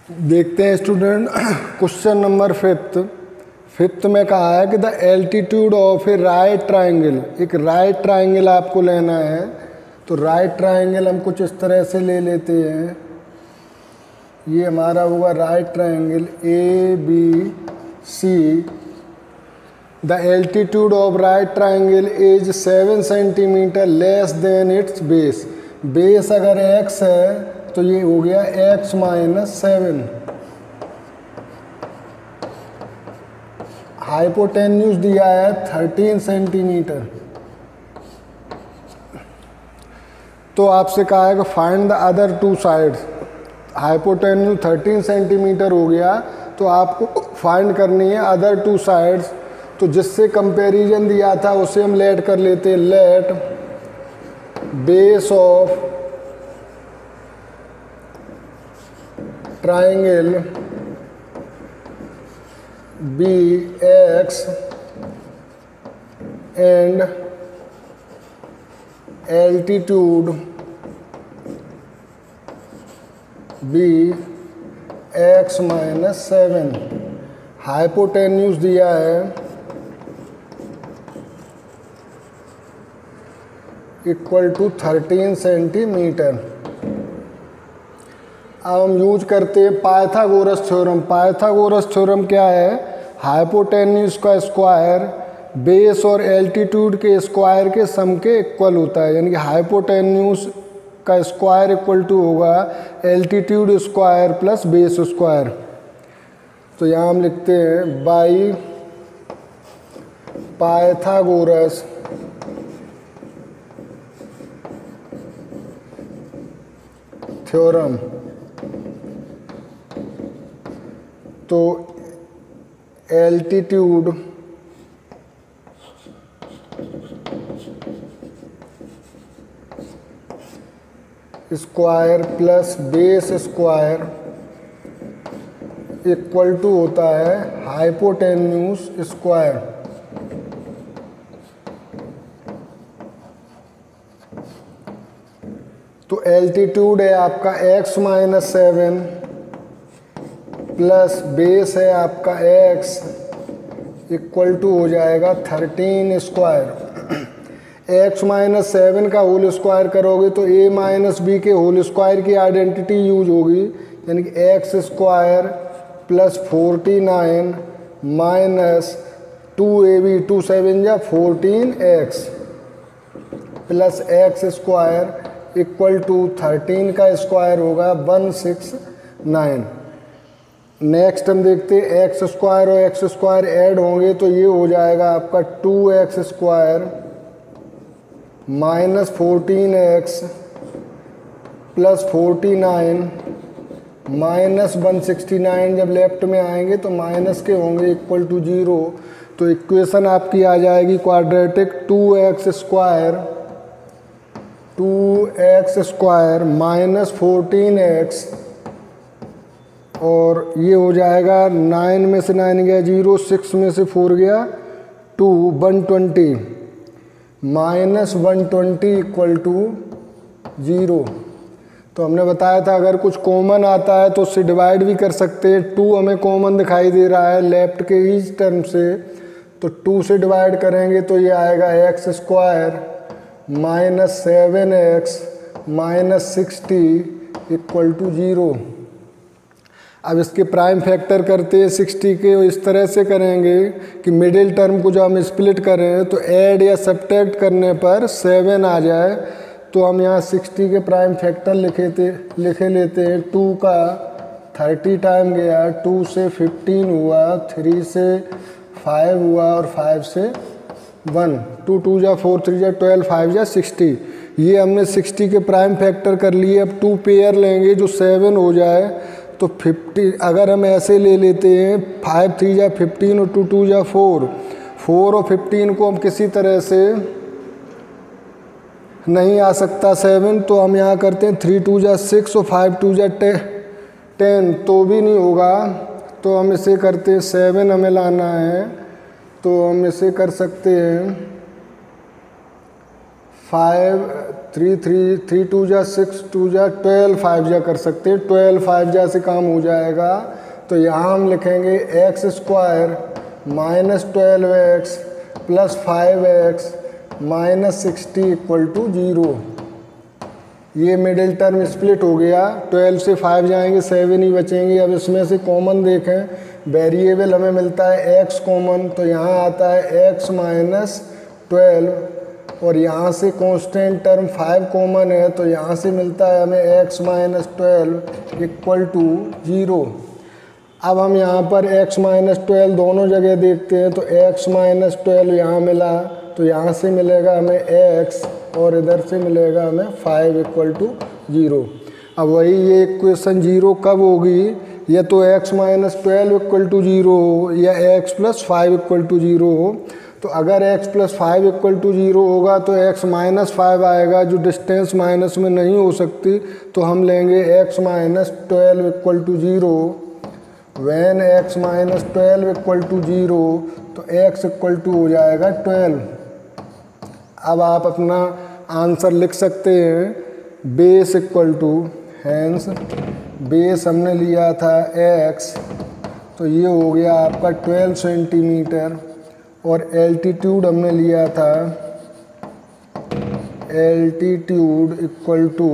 देखते हैं student question number fifth में कहा है कि the altitude of A right triangle, एक राइट ट्राइंगल आपको लेना है। तो राइट ट्राइंगल हम कुछ इस तरह से ले लेते हैं। ये हमारा होगा right triangle A B C. The altitude of right triangle is 7 centimetre less than its base. Base अगर x है तो ये हो गया x माइनस 7। हाइपोटेन्यूज दिया है 13 सेंटीमीटर। तो आपसे कहा है कि find the other two sides. Hypotenuse 13 centimetre हो गया तो आपको फाइंड करनी है अदर टू साइड्स। तो जिससे कंपैरिजन दिया था उसे हम लेट कर लेते हैं। Let base of triangle be x and altitude be x minus 7। Hypotenuse दिया है इक्वल टू 13 सेंटीमीटर। अब हम यूज करते हैं पाइथागोरस थ्योरम। पाइथागोरस थ्योरम क्या है? हाइपोटेन्यूज का स्क्वायर बेस और एल्टीट्यूड के स्क्वायर के सम के इक्वल होता है। यानी कि हाइपोटेन्यूज का स्क्वायर इक्वल टू होगा altitude square plus base square. तो यहाँ हम लिखते हैं बाई पाइथागोरस थ्योरम। तो altitude square plus base square equal to होता है हाइपोटेन्यूज स्क्वायर। तो एल्टीट्यूड है आपका x माइनस 7 प्लस बेस है आपका x इक्वल टू हो जाएगा 13 स्क्वायर। x माइनस 7 का होल स्क्वायर करोगे तो a माइनस बी के होल स्क्वायर की आइडेंटिटी यूज होगी। यानी कि x square plus 49 minus 2ab 2 7 या 14x plus x square equal to 13 का स्क्वायर होगा 169। नेक्स्ट हम देखते हैं एक्स स्क्वायर और एक्स स्क्वायर ऐड होंगे तो ये हो जाएगा आपका 2x square minus 14x plus 49 minus 169। जब लेफ्ट में आएंगे तो माइनस के होंगे इक्वल टू 0। तो इक्वेशन आपकी आ जाएगी quadratic 2x square minus 14x और ये हो जाएगा 9 में से 9 गया 0, 6 में से 4 गया 2, 120 माइनस 120 इक्वल टू 0। तो हमने बताया था अगर कुछ कॉमन आता है तो उससे डिवाइड भी कर सकते हैं। 2 हमें कॉमन दिखाई दे रहा है लेफ्ट के ही टर्म से, तो 2 से डिवाइड करेंगे तो ये आएगा x square minus 7x minus 60 equal to 0। अब इसके प्राइम फैक्टर करते हैं 60 के। इस तरह से करेंगे कि मिडिल टर्म को जो हम स्प्लिट करें तो ऐड या सब्ट्रैक्ट करने पर 7 आ जाए। तो हम यहाँ 60 के प्राइम फैक्टर लिखे लेते हैं। 2 का 30 टाइम गया, 2 से 15 हुआ, 3 से 5 हुआ और 5 से 1, 2 2 जा 4 3 जा 12, 5 जा 60। ये हमने 60 के प्राइम फैक्टर कर लिए। अब 2 पेयर लेंगे जो 7 हो जाए तो 50। अगर हम ऐसे ले लेते हैं 5 3 जा 15 और 2 2 जा 4, 4 और 15 को हम किसी तरह से नहीं आ सकता 7, तो हम यहाँ करते हैं 3 2 जा 6 और 5 2 जा 10, तो भी नहीं होगा। तो हम इसे करते हैं 7 हमें लाना है तो हम इसे कर सकते हैं 5 3 टू जा 6 टू जा 12 5 जा कर सकते हैं, 12 5 जा से काम हो जाएगा। तो यहाँ हम लिखेंगे x square minus 12x plus 5x minus 60 equal to 0। ये मिडिल टर्म स्प्लिट हो गया, 12 से 5 जाएंगे 7 ही बचेंगे। अब इसमें से कॉमन देखें, वेरिएबल हमें मिलता है x कॉमन, तो यहाँ आता है x माइनस 12 और यहाँ से कांस्टेंट टर्म 5 कॉमन है, तो यहाँ से मिलता है हमें x माइनस 12 इक्वल टू 0। अब हम यहाँ पर x माइनस 12 दोनों जगह देखते हैं, तो x माइनस 12 यहाँ मिला, तो यहाँ से मिलेगा हमें x और इधर से मिलेगा हमें 5 इक्वल टू 0। अब वही ये इक्वेशन 0 कब होगी, या तो x माइनस 12 इक्वल टू 0 हो या x प्लस 5 इक्वल टू 0 हो। तो अगर x प्लस 5 इक्वल टू 0 होगा तो x माइनस 5 आएगा, जो डिस्टेंस माइनस में नहीं हो सकती, तो हम लेंगे x minus 12 equal to 0। When x minus 12 equal to 0 तो x इक्वल टू हो जाएगा 12। अब आप अपना आंसर लिख सकते हैं, base equal to, hence base हमने लिया था x, तो ये हो गया आपका 12 सेंटीमीटर, और एल्टीट्यूड हमने लिया था, altitude equal to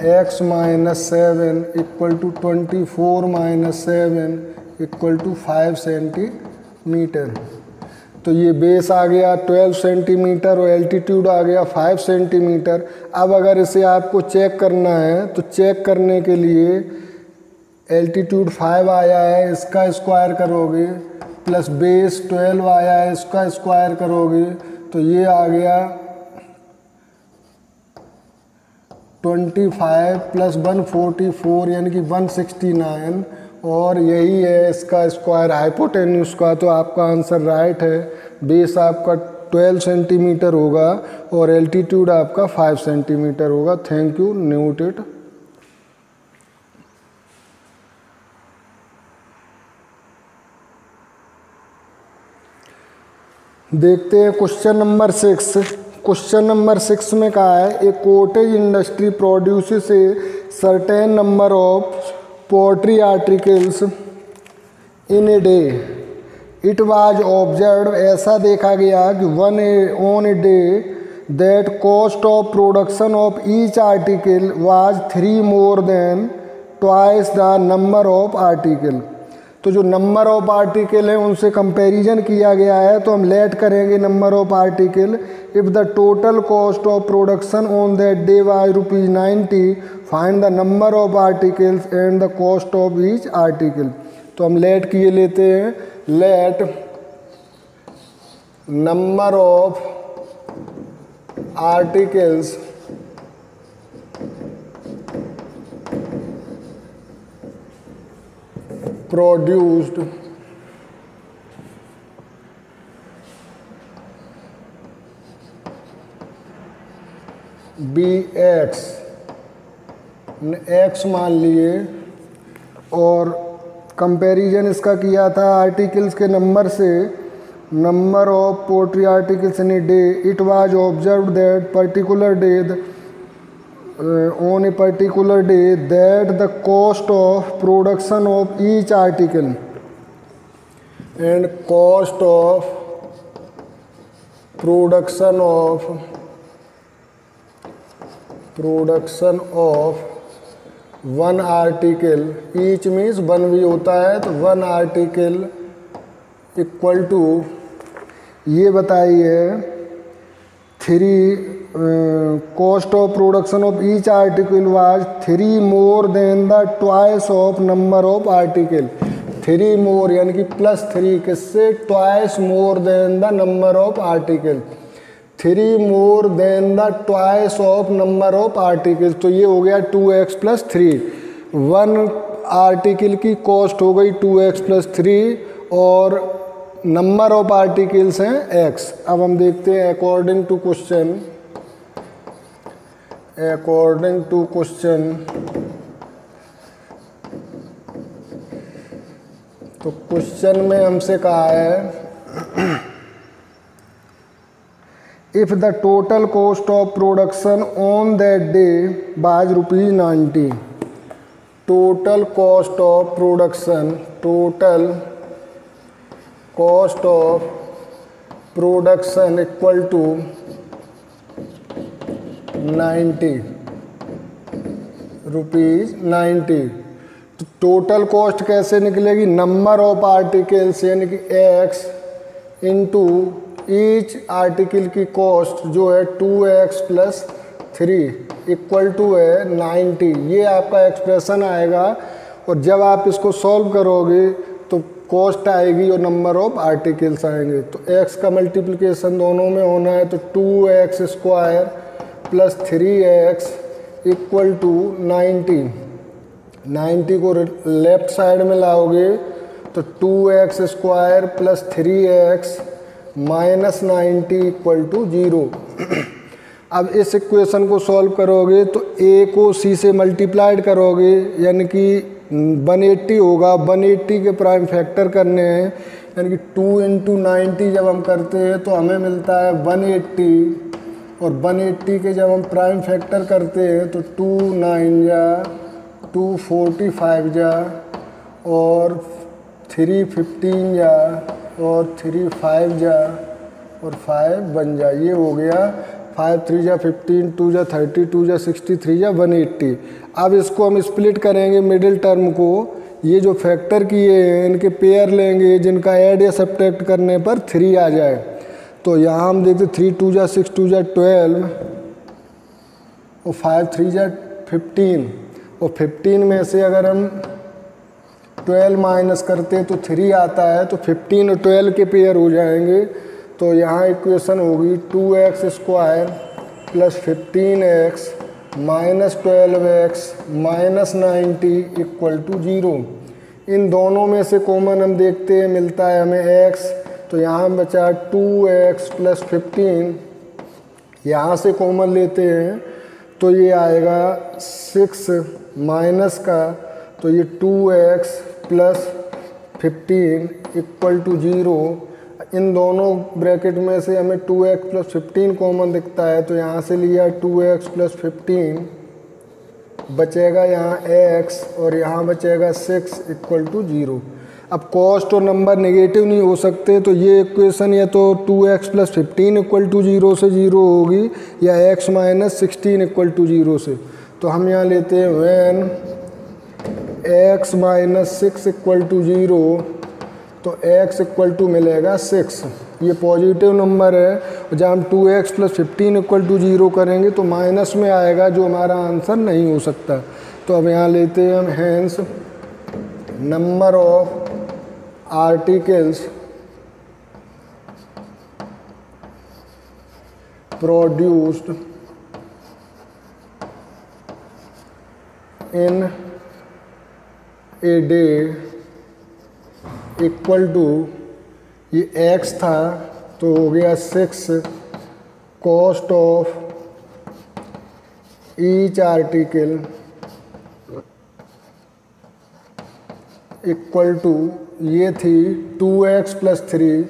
x minus 7 equal to 24 minus 7 equal to 5 centimetre. तो ये बेस आ गया 12 सेंटीमीटर और एल्टीट्यूड आ गया 5 सेंटीमीटर। अब अगर इसे आपको चेक करना है, तो चेक करने के लिए एल्टीट्यूड 5 आया है, इसका स्क्वायर करोगे, प्लस बेस 12 आया है, इसका स्क्वायर करोगे, तो ये आ गया 25 प्लस 144 यानी कि 169, और यही है इसका स्क्वायर हाइपोटेन्यूज का। तो आपका आंसर राइट है, बेस आपका 12 सेंटीमीटर होगा और एल्टीट्यूड आपका 5 सेंटीमीटर होगा। Thank you, note it. देखते हैं क्वेश्चन नंबर 6। क्वेश्चन नंबर 6 में कहा है, a cottage industry produces a certain number of poultry articles in a day. It was observe, ऐसा देखा गया कि on a day that cost of production of each article was 3 more than twice the number of article. तो जो number of article है उनसे comparison किया गया है, तो हम लेट करेंगे number of article. If the total cost of production on that day was ₹90, find the number of articles and the cost of each article. तो हम लेट किए लेते हैं, let number of articles produced be x, x मान लिए, और comparison इसका किया था आर्टिकल्स के नंबर से, number of poultry articles in a day. It was observe that particular day on a particular day that the cost of production of each article and cost of production of one article, each means one भी होता है, तो one article equal to, ये बताइए 3 cost of production of each article was 3 more than the twice of number of article। 3 more यानी कि +3 किससे, twice more than the number of article, 3 more than the twice of number of articles। तो ये हो गया 2x + 3। 1 article की cost हो गई 2x + 3 और नंबर ऑफ आर्टिकल्स हैं x। अब हम देखते हैं अकॉर्डिंग टू क्वेश्चन, तो क्वेश्चन में हमसे कहा है if the total cost of production on that day was ₹90, total cost of production, total cost of production equal to 90 ₹90। तो टोटल कॉस्ट कैसे निकलेगी, नंबर ऑफ आर्टिकल्स यानी कि x इंटू ईच आर्टिकल की कॉस्ट जो है 2x + 3 इक्वल टू है 90। ये आपका एक्सप्रेशन आएगा और जब आप इसको सॉल्व करोगे तो कॉस्ट आएगी और नंबर ऑफ आर्टिकल्स आएंगे। तो x का मल्टीप्लिकेशन दोनों में होना है, तो 2x² + 3x इक्वल टू 90। 90 को लेफ्ट साइड में लाओगे तो 2x² + 3x - 90 इक्वल टू 0। अब इस इक्वेशन को सॉल्व करोगे तो a को c से मल्टीप्लाइड करोगे यानी कि 180 होगा। 180 के प्राइम फैक्टर करने हैं यानी कि 2 × 90 जब हम करते हैं तो हमें मिलता है 180 और 180 के जब हम प्राइम फैक्टर करते हैं तो 2 9 जा 245 जा और 3 15 जा और 3 5 जा और 5 बन जा। ये हो गया 5 3 जा 15, 2 जा 30, 2 जा 60, 3 जा 180। अब इसको हम स्प्लिट करेंगे मिडिल टर्म को, ये जो फैक्टर किए हैं इनके पेयर लेंगे जिनका ऐड या सब्ट्रैक्ट करने पर 3 आ जाए। तो यहाँ हम देखते 3 2 जा 6, 2 जा 12 और 5 3 जा 15 और 15 में से अगर हम 12 माइनस करते तो 3 आता है, तो 15 और 12 के पेयर हो जाएंगे। तो यहाँ इक्वेशन होगी 2x² + 15x - 12x - 90 equal to 0। इन दोनों में से कॉमन हम देखते हैं, मिलता है हमें x, तो यहाँ बचा 2x + 15, यहाँ से कॉमन लेते हैं तो ये आएगा 6 माइनस का, तो ये 2x + 15 इक्वल टू 0। इन दोनों ब्रैकेट में से हमें 2x + 15 कॉमन दिखता है, तो यहाँ से लिया 2x + 15, बचेगा यहाँ x और यहाँ बचेगा 6 इक्वल टू 0। अब कॉस्ट और नंबर नेगेटिव नहीं हो सकते, तो ये इक्वेशन या तो 2x + 15 इक्वल टू 0 से 0 होगी या x - 16 इक्वल टू 0 से। तो हम यहाँ लेते हैं when x - 6 इक्वल टू 0, तो x इक्वल टू मिलेगा 6। ये पॉजिटिव नंबर है। जब हम 2x + 15 इक्वल टू 0 करेंगे तो माइनस में आएगा जो हमारा आंसर नहीं हो सकता। तो अब यहाँ लेते हैं हम hence number of articles produced in a day equal to, ये x था तो हो गया 6 cost of each article equal to, ये थी 2x + 3,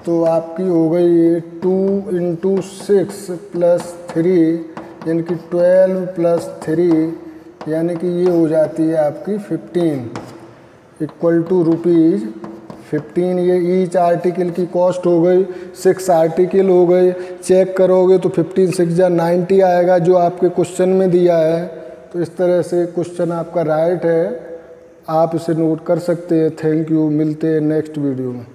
तो आपकी हो गई ये 2 × 6 + 3 यानी कि 12 + 3 यानी कि ये हो जाती है आपकी 15 इक्वल टू ₹15। ये ईच आर्टिकल की कॉस्ट हो गई, 6 आर्टिकल हो गए। चेक करोगे तो 15 6 जा 90 आएगा जो आपके क्वेश्चन में दिया है। तो इस तरह से क्वेश्चन आपका राइट है, आप इसे नोट कर सकते हैं। थैंक यू, मिलते हैं नेक्स्ट वीडियो में।